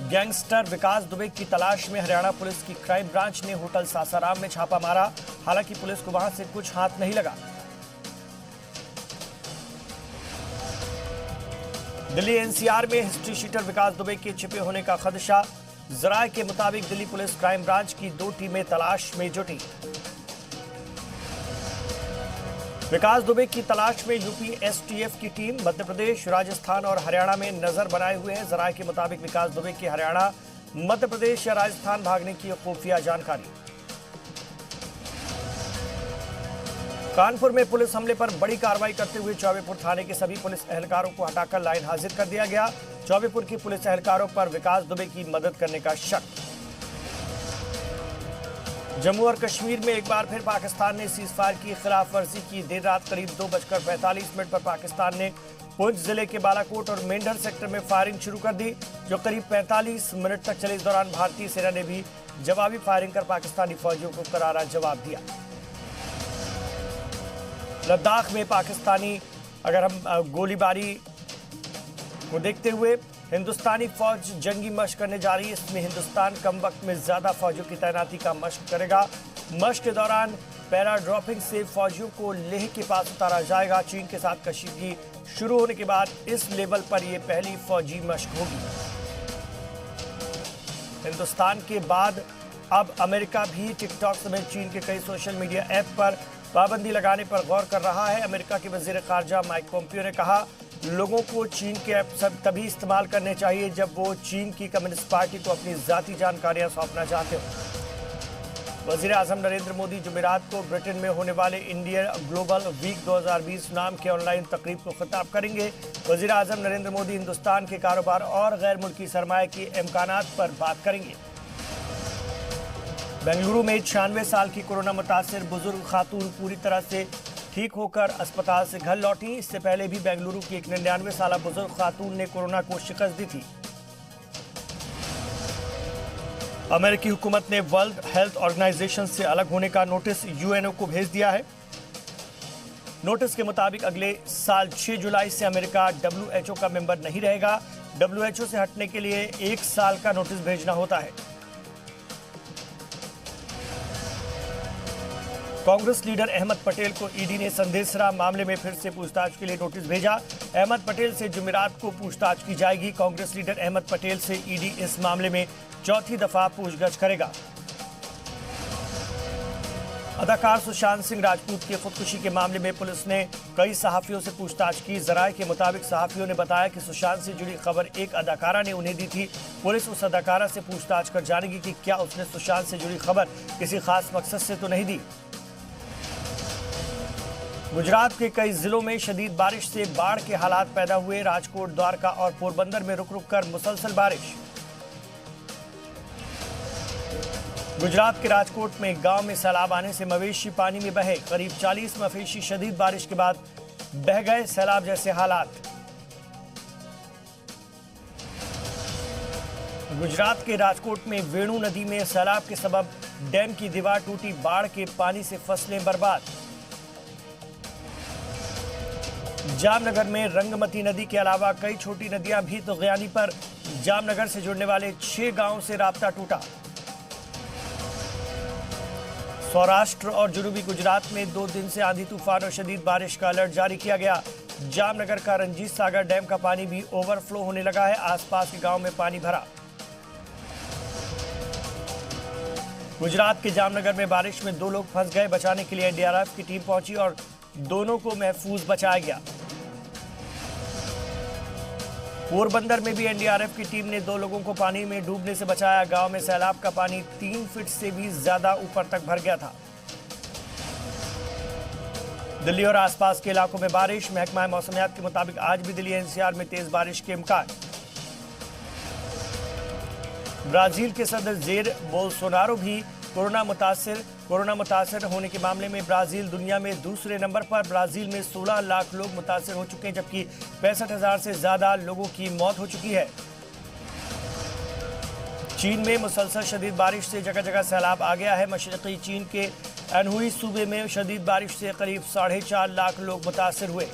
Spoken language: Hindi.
गैंगस्टर विकास दुबे की तलाश में हरियाणा पुलिस की क्राइम ब्रांच ने होटल सासाराम में छापा मारा। हालांकि पुलिस को वहां से कुछ हाथ नहीं लगा। दिल्ली एनसीआर में हिस्ट्री शीटर विकास दुबे के छिपे होने का खदशा। जराये के मुताबिक दिल्ली पुलिस क्राइम ब्रांच की 2 टीमें तलाश में जुटी। विकास दुबे की तलाश में यूपी एसटीएफ की टीम मध्य प्रदेश, राजस्थान और हरियाणा में नजर बनाए हुए है। जराये के मुताबिक विकास दुबे की हरियाणा, मध्य प्रदेश या राजस्थान भागने की खुफिया जानकारी। कानपुर में पुलिस हमले पर बड़ी कार्रवाई करते हुए चौबेपुर थाने के सभी पुलिस एहलकारों को हटाकर लाइन हाजिर कर दिया गया। चौबेपुर की पुलिस एहलकारों पर विकास दुबे की मदद करने का शक। जम्मू और कश्मीर में एक बार फिर पाकिस्तान ने सीजफायर की खिलाफ वर्जी की। देर रात करीब 2:45 पर पाकिस्तान ने पुंछ जिले के बालाकोट और मेंढर सेक्टर में फायरिंग शुरू कर दी, जो करीब 45 मिनट तक चली। इस दौरान भारतीय सेना ने भी जवाबी फायरिंग कर पाकिस्तानी फौजियों को करारा जवाब दिया। लद्दाख में पाकिस्तानी अगर हम गोलीबारी को देखते हुए हिंदुस्तानी फौज जंगी मश्क करने जा रही है। इसमें हिंदुस्तान कम वक्त में ज्यादा फौजियों की तैनाती का मश्क करेगा। मश्क के दौरान पैरा ड्रॉपिंग से फौजियों को लेह के पास उतारा जाएगा। चीन के साथ कशीदगी शुरू होने के बाद इस लेवल पर यह पहली फौजी मश्क होगी। हिंदुस्तान के बाद अब अमेरिका भी टिकटॉक समेत चीन के कई सोशल मीडिया ऐप पर पाबंदी लगाने पर गौर कर रहा है। अमेरिका के वजीर खारजा माइक पोम्पियो ने कहा, लोगों को चीन के ऐप सब तभी इस्तेमाल करने चाहिए जब वो चीन की कम्युनिस्ट पार्टी को अपनी जाती जानकारियां सौंपना चाहते हो। वजीर आजम नरेंद्र मोदी जुमेरात को ब्रिटेन में होने वाले इंडिया ग्लोबल वीक 2020 नाम के ऑनलाइन तकरीब को खिताब करेंगे। वजीर आजम नरेंद्र मोदी हिंदुस्तान के कारोबार और गैर मुल्की सरमाए के इम्कानात पर बात करेंगे। बेंगलुरु में 96 साल की कोरोना मुतासिर बुजुर्ग खातून पूरी तरह से ठीक होकर अस्पताल से घर लौटी। इससे पहले भी बेंगलुरु की एक 99 साल बुजुर्ग खातून ने कोरोना को शिकस्त दी थी। अमेरिकी हुकूमत ने वर्ल्ड हेल्थ ऑर्गेनाइजेशन से अलग होने का नोटिस यूएनओ को भेज दिया है। नोटिस के मुताबिक अगले साल 6 जुलाई से अमेरिका डब्ल्यूएचओ का मेंबर नहीं रहेगा। डब्ल्यूएचओ से हटने के लिए 1 साल का नोटिस भेजना होता है। कांग्रेस लीडर अहमद पटेल को ईडी ने संदेशरा मामले में फिर से पूछताछ के लिए नोटिस भेजा। अहमद पटेल से जुमेरात को पूछताछ की जाएगी। कांग्रेस लीडर अहमद पटेल से ईडी इस मामले में चौथी दफा पूछताछ करेगा। अदाकार सुशांत सिंह राजपूत की खुदकुशी के मामले में पुलिस ने कई सहाफियों से पूछताछ की। जराये के मुताबिक सहाफियों ने बताया कि सुशांत से जुड़ी खबर एक अदाकारा ने उन्हें दी थी। पुलिस उस अदाकारा से पूछताछ कर जानेगी कि क्या उसने सुशांत से जुड़ी खबर किसी खास मकसद से तो नहीं दी। गुजरात के कई जिलों में शदीद बारिश से बाढ़ के हालात पैदा हुए। राजकोट, द्वारका और पोरबंदर में रुक रुक कर मुसलसल बारिश। गुजरात के राजकोट में गांव में सैलाब आने से मवेशी पानी में बहे। करीब 40 मवेशी शदीद बारिश के बाद बह गए। सैलाब जैसे हालात। गुजरात के राजकोट में वेणु नदी में सैलाब के सबब डैम की दीवार टूटी। बाढ़ के पानी से फसलें बर्बाद। जामनगर में रंगमती नदी के अलावा कई छोटी नदियां भी तुगयानी पर। जामनगर से जुड़ने वाले 6 गांवों से राब्ता टूटा। सौराष्ट्र और जनूबी गुजरात में 2 दिन से आंधी तूफान और शदीद बारिश का अलर्ट जारी किया गया। जामनगर का रंजीत सागर डैम का पानी भी ओवरफ्लो होने लगा है। आसपास के गांव में पानी भरा। गुजरात के जामनगर में बारिश में 2 लोग फंस गए। बचाने के लिए एनडीआरएफ की टीम पहुंची और दोनों को महफूज बचाया गया। पोरबंदर में भी एनडीआरएफ की टीम ने 2 लोगों को पानी में डूबने से बचाया। गांव में सैलाब का पानी 3 फीट से भी ज्यादा ऊपर तक भर गया था। दिल्ली और आसपास के इलाकों में बारिश। महकमा मौसमियात के मुताबिक आज भी दिल्ली एनसीआर में तेज बारिश के इम्कान। ब्राजील के सदर जेर बोल्सोनारो भी कोरोना मुतासिर होने के मामले में ब्राजील दुनिया में दूसरे नंबर पर। ब्राजील में 16 लाख लोग मुतासिर हो चुके हैं, जबकि 65,000 से ज्यादा लोगों की मौत हो चुकी है। चीन में मुसलसल शदीद बारिश से जगह जगह सैलाब आ गया है। मशरक़ी चीन के अनहुई सूबे में शदीद बारिश से करीब 4.5 लाख लोग मुतासिर हुए।